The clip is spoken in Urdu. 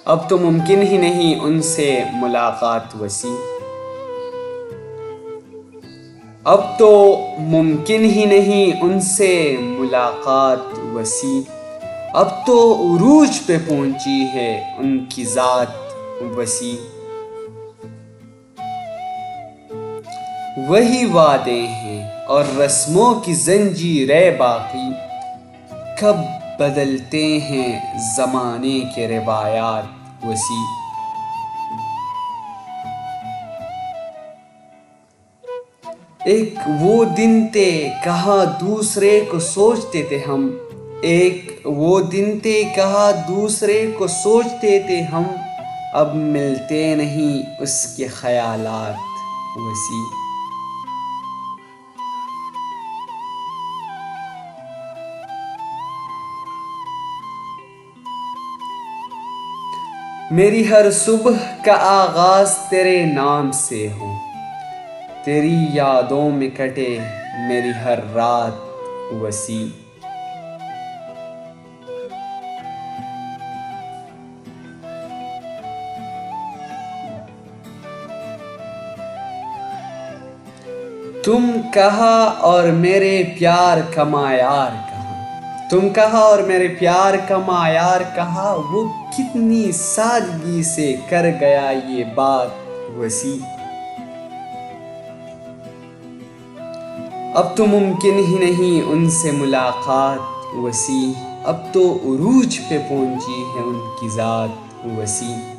اب تو ممکن ہی نہیں ان سے ملاقات وسیع، اب تو ممکن ہی نہیں ان سے ملاقات وسیع، اب تو عروج پہ پہنچی ہے ان کی ذات وسیع۔ وہی وعدے ہیں اور رسموں کی زنجیریں باقی، کب بدلتے ہیں زمانے کے روایات وسیع۔ ایک وہ دن تھے کہاں دوسرے کو سوچتے تھے ہم، ایک وہ دن تھے کہاں دوسرے کو سوچتے تھے ہم، اب ملتے نہیں اس کے خیالات وسیع۔ میری ہر صبح کا آغاز تیرے نام سے ہو، تیری یادوں میں کٹے میری ہر رات وسیع۔ تم کہاں اور میرے پیار کا معیار کہاں، تم کہاں اور میرے پیار کا معیار کہاں، وہ کتنی سادگی سے کر گیا یہ بات وسیع۔ اب تو ممکن ہی نہیں ان سے ملاقات وسیع، اب تو عروج پہ پہنچی ہے ان کی ذات وسیع۔